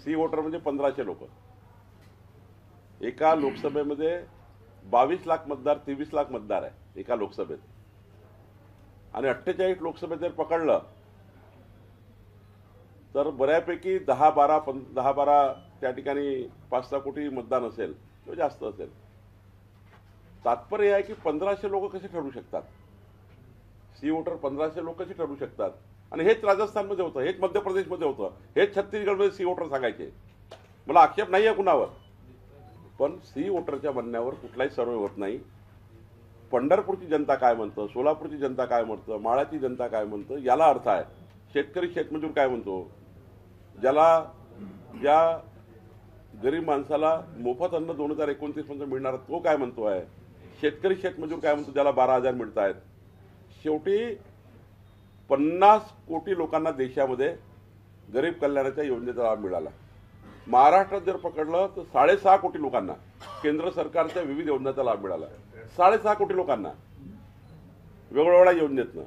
C voter म्हणजे 1500 लोक। एका लोकसभेमध्ये 22 लाख मतदार, 23 लाख मतदार आहे एका लोकसभेत, आणि 48 लोकसभेत जर पकडलं तर बऱ्यापैकी 10-12 त्या ठिकाणी 5-6 कोटी मतदान असेल किंवा जास्त असेल। तात्पर्य आहे की 1500 लोक कसे ठरू शकतात, सी वोटर 1500 लोक कसे ठरू शकतात। आणि हेच राजस्थानमध्ये होतं, हेच मध्य प्रदेशमध्ये होतं, हेच छत्तीसगडमध्ये सी वोटर सांगायचे। मला आक्षेप नाही आहे कुणावर, पण सी वोटरच्या म्हणण्यावर कुठलाही सर्वे होत नाही। पंढरपूरची जनता काय म्हणतं, सोलापूरची जनता काय म्हणतं, माळाची जनता काय म्हणतं याला अर्थ आहे। शेतकरी शेतमजूर काय म्हणतो, ज्या गरीब माणसाला मोफत अन्न 2029 मध्ये मिळणार तो काय म्हणतो आहे, शेतकरी शेतमजूर काय म्हणतो ज्याला 12,000 मिळत आहेत। शेवटी 50 कोटी लोकांना देशामध्ये गरीब कल्याणाच्या योजनेचा लाभ मिळाला। महाराष्ट्रात जर पकडलं तर 6.5 कोटी लोकांना केंद्र सरकारच्या विविध योजनांचा लाभ मिळाला। 6.5 कोटी लोकांना वेगवेगळ्या योजनेतनं।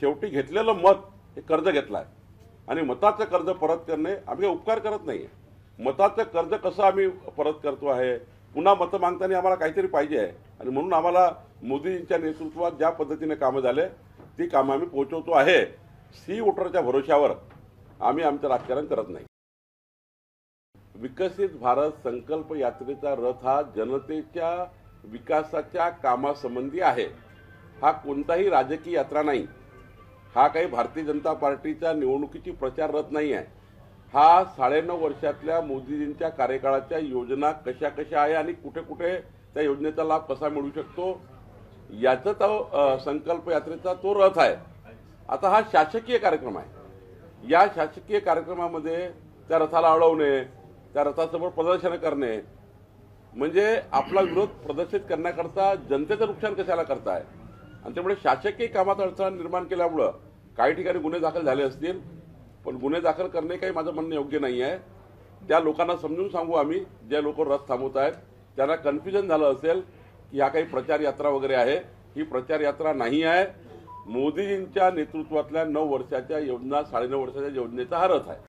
शेवटी घेतलेलं मत हे कर्ज घेतलाय, आणि मताचं कर्ज परत करणे आम्ही उपकार करत नाही। मताचं कर्ज कसं आम्ही परत करतो आहे, पुन्हा मतं मागताना आम्हाला काहीतरी पाहिजे आहे, आणि म्हणून आम्हाला मोदींच्या नेतृत्वात ज्या पद्धतीने कामं झाले ती कामं आम्ही पोहोचवतो आहे। सी वोटरच्या भरोश्यावर आम्ही आमचं राजकारण करत नाही। विकसित भारत संकल्प यात्रेचा रथ हा जनतेच्या विकासाच्या कामासंबंधी आहे। हा कोणताही राजकीय यात्रा नाही, हा काही भारतीय जनता पार्टीच्या निवडणुकीची प्रचार रथ नाही आहे। हा 9.5 वर्षातल्या मोदीजींच्या कार्यकाळाच्या योजना कशा कशा आहे आणि कुठे कुठे त्या योजनेचा लाभ कसा मिळू शकतो याचा तो संकल्प यात्रेचा तो रथ आहे। आता हा शासकीय कार्यक्रम आहे। या शासकीय कार्यक्रमामध्ये त्या रथाला अडवणे, त्या रथासमोर प्रदर्शन करणे म्हणजे आपला विरोध प्रदर्शित करण्याकरता जनतेचं नुकसान कशाला करताय। आणि त्यामुळे शासकीय कामात अडचण निर्माण केल्यामुळं काही ठिकाणी गुन्हे दाखल झाले असतील, पण गुन्हे दाखल करणे काही माझं म्हणणं योग्य नाही आहे। त्या लोकांना समजून सांगू आम्ही, जे लोक रथ थांबवत आहेत त्यांना कन्फ्युजन झालं असेल की हा काही प्रचार यात्रा वगैरे आहे। ही प्रचार यात्रा नाही आहे। मोदीजींच्या नेतृत्वातल्या 9 वर्षाच्या योजना, 9.5 वर्षाच्या योजनेचा हा रथ आहे।